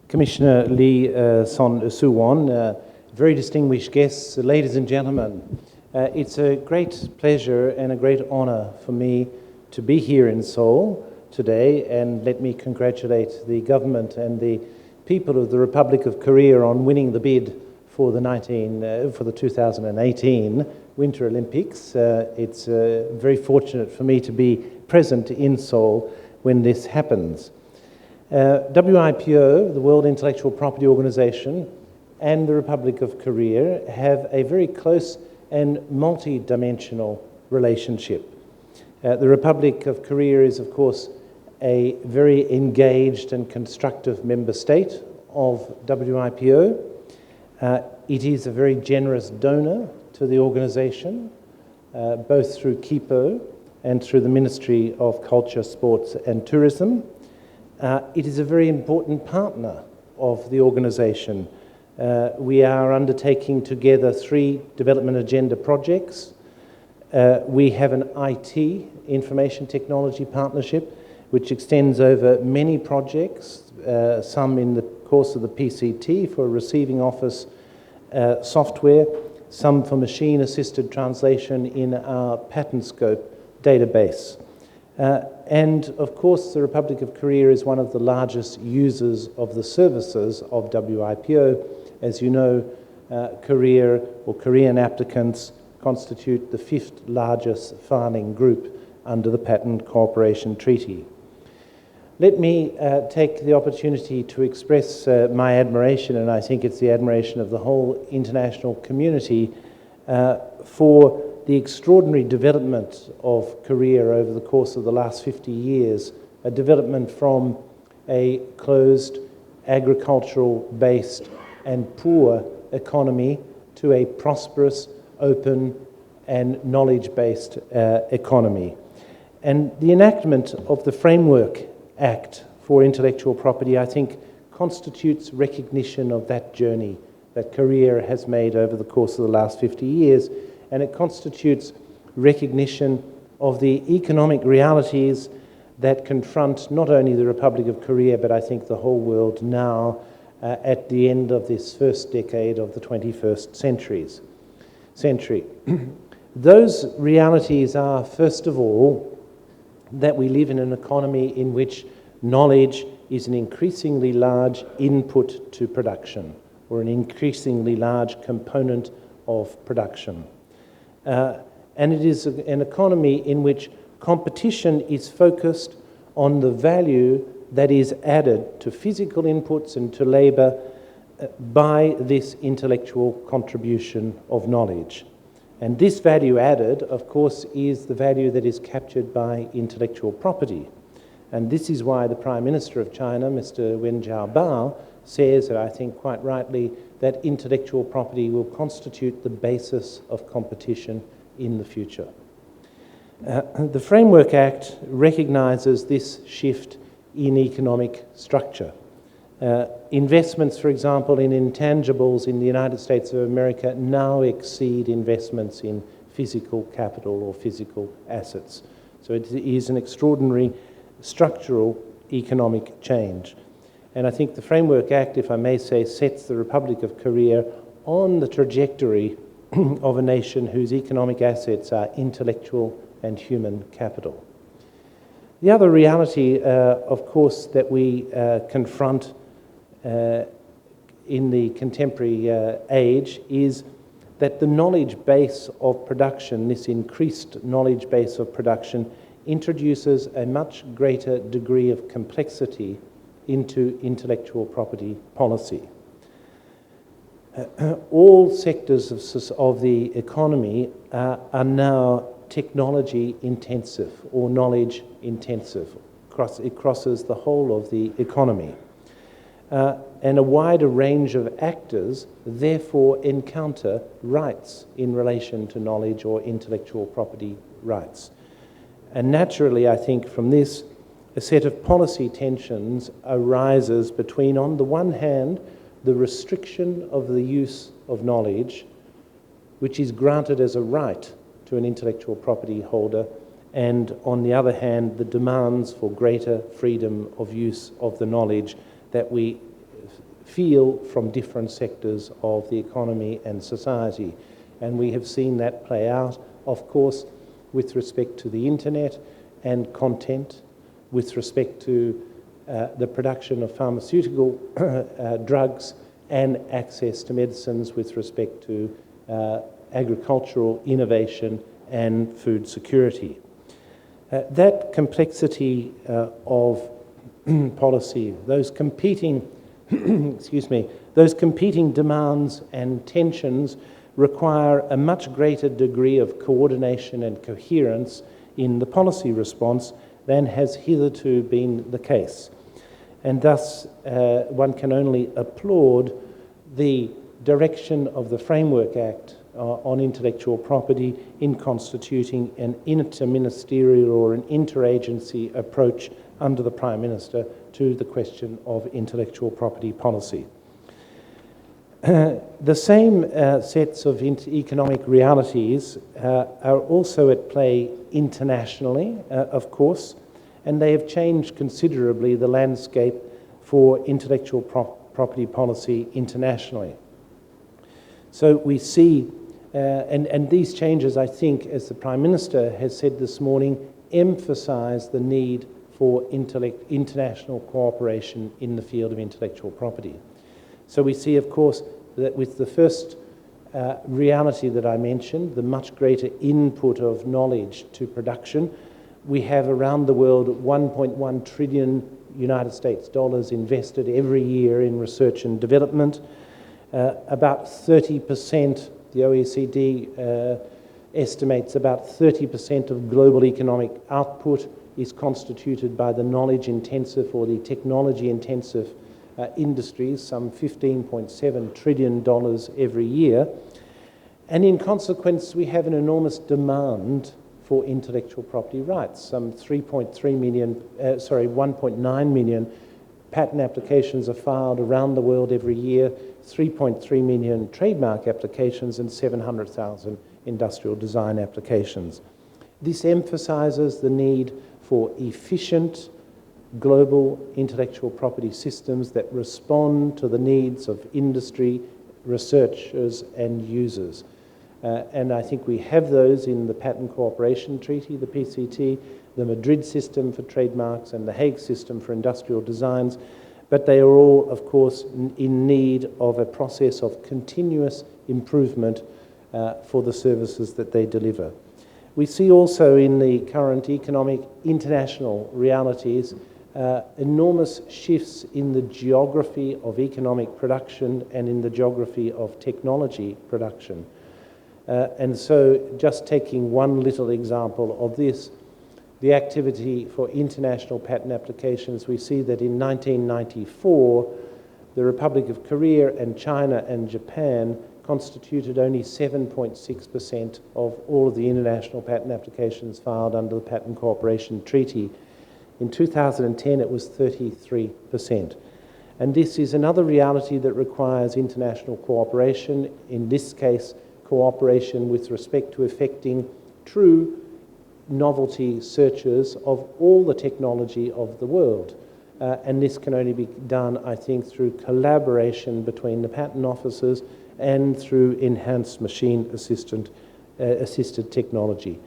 Commissioner Lee Suwon, very distinguished guests, ladies and gentlemen, it's a great pleasure and a great honor for me to be here in Seoul today, and let me congratulate the government and the people of the Republic of Korea on winning the bid for the 2018 Winter Olympics. It's very fortunate for me to be present in Seoul when this happens. WIPO, the World Intellectual Property Organization, and the Republic of Korea have a very close and multi-dimensional relationship. The Republic of Korea is, of course, a very engaged and constructive member state of WIPO. It is a very generous donor to the organization, both through KIPO and through the Ministry of Culture, Sports and Tourism. It is a very important partner of the organization. We are undertaking together 3 development agenda projects. We have an IT, information technology partnership, which extends over many projects, some in the course of the PCT for receiving office software, some for machine-assisted translation in our patent scope database. And of course, the Republic of Korea is one of the largest users of the services of WIPO. As you know, Korea or Korean applicants constitute the 5th largest filing group under the Patent Cooperation Treaty. Let me take the opportunity to express my admiration, and I think it's the admiration of the whole international community, for the extraordinary development of Korea over the course of the last 50 years, a development from a closed, agricultural-based and poor economy to a prosperous, open and knowledge-based economy. And the enactment of the Framework Act for Intellectual Property, I think, constitutes recognition of that journey that Korea has made over the course of the last 50 years, and it constitutes recognition of the economic realities that confront not only the Republic of Korea, but I think the whole world now at the end of this first decade of the 21st century. Those realities are, first of all, that we live in an economy in which knowledge is an increasingly large input to production, or an increasingly large component of production. And it is an economy in which competition is focused on the value that is added to physical inputs and to labor by this intellectual contribution of knowledge. And this value added, of course, is the value that is captured by intellectual property. And this is why the Prime Minister of China, Mr. Wen Jiabao, says, and I think quite rightly, that intellectual property will constitute the basis of competition in the future. The Framework Act recognizes this shift in economic structure. Investments, for example, in intangibles in the United States of America now exceed investments in physical capital or physical assets. So it is an extraordinary structural economic change. And I think the Framework Act, if I may say, sets the Republic of Korea on the trajectory of a nation whose economic assets are intellectual and human capital. The other reality, of course, that we confront in the contemporary age is that the knowledge base of production, this increased knowledge base of production, introduces a much greater degree of complexity into intellectual property policy. All sectors of the economy are now technology intensive or knowledge intensive. It crosses the whole of the economy. And a wider range of actors therefore encounter rights in relation to knowledge or intellectual property rights. And naturally, I think from this, a set of policy tensions arises between, on the one hand, the restriction of the use of knowledge, which is granted as a right to an intellectual property holder, and on the other hand, the demands for greater freedom of use of the knowledge that we feel from different sectors of the economy and society. And we have seen that play out, of course, with respect to the internet and content, with respect to the production of pharmaceutical drugs and access to medicines, with respect to agricultural innovation and food security. That complexity of policy, those competing, those competing demands and tensions require a much greater degree of coordination and coherence in the policy response than has hitherto been the case. And thus, one can only applaud the direction of the Framework Act on intellectual property in constituting an interministerial or an interagency approach under the Prime Minister to the question of intellectual property policy. The same sets of economic realities are also at play internationally, of course, and they have changed considerably the landscape for intellectual property policy internationally. So we see, and these changes, I think, as the Prime Minister has said this morning, emphasise the need for international cooperation in the field of intellectual property. So we see, of course, that with the first reality that I mentioned, the much greater input of knowledge to production, we have around the world 1.1 trillion United States dollars invested every year in research and development. About 30%, the OECD estimates about 30% of global economic output is constituted by the knowledge-intensive or the technology-intensive industries, some $15.7 trillion every year. And in consequence, we have an enormous demand for intellectual property rights. Some 1.9 million patent applications are filed around the world every year, 3.3 million trademark applications, and 700,000 industrial design applications. This emphasizes the need for efficient global intellectual property systems that respond to the needs of industry, researchers, and users. And I think we have those in the Patent Cooperation Treaty, the PCT, the Madrid system for trademarks, and the Hague system for industrial designs, but they are all, of course, in need of a process of continuous improvement for the services that they deliver. We see also in the current economic international realities enormous shifts in the geography of economic production and in the geography of technology production. And so just taking one little example of this, the activity for international patent applications, we see that in 1994, the Republic of Korea and China and Japan constituted only 7.6% of all of the international patent applications filed under the Patent Cooperation Treaty. In 2010, it was 33%. And this is another reality that requires international cooperation, in this case, cooperation with respect to effecting true novelty searches of all the technology of the world. And this can only be done, I think, through collaboration between the patent offices and through enhanced machine-assisted technology.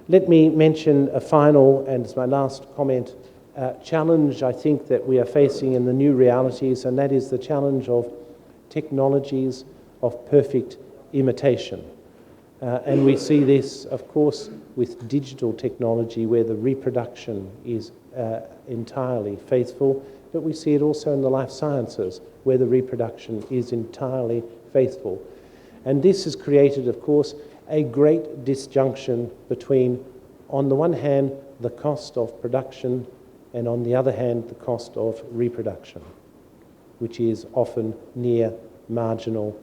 Let me mention a final, and as my last comment, challenge I think that we are facing in the new realities, and that is the challenge of technologies of perfect imitation. And we see this, of course, with digital technology where the reproduction is entirely faithful, but we see it also in the life sciences where the reproduction is entirely faithful. And this has created, of course, a great disjunction between, on the one hand, the cost of production, and on the other hand, the cost of reproduction, which is often near marginal,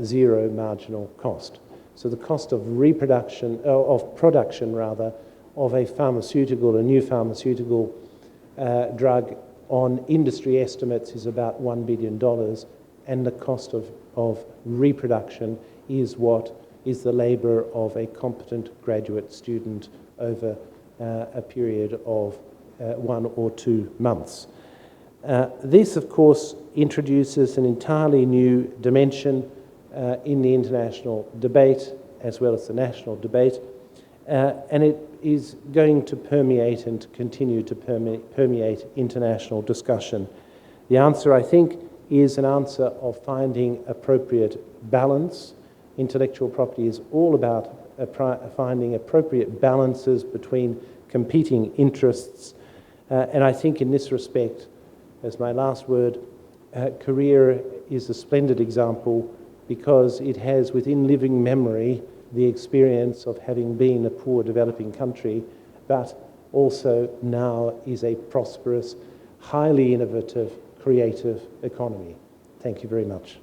zero marginal cost. So the cost of reproduction, of production rather, of a pharmaceutical, a new pharmaceutical drug on industry estimates is about $1 billion, and the cost of reproduction is what is the labour of a competent graduate student over a period of 1 or 2 months. This, of course, introduces an entirely new dimension in the international debate as well as the national debate, and it is going to permeate and to continue to permeate international discussion. The answer, I think, is an answer of finding appropriate balance. Intellectual property is all about finding appropriate balances between competing interests, and I think in this respect, as my last word, Korea is a splendid example because it has within living memory the experience of having been a poor developing country, but also now is a prosperous, highly innovative, creative economy. Thank you very much.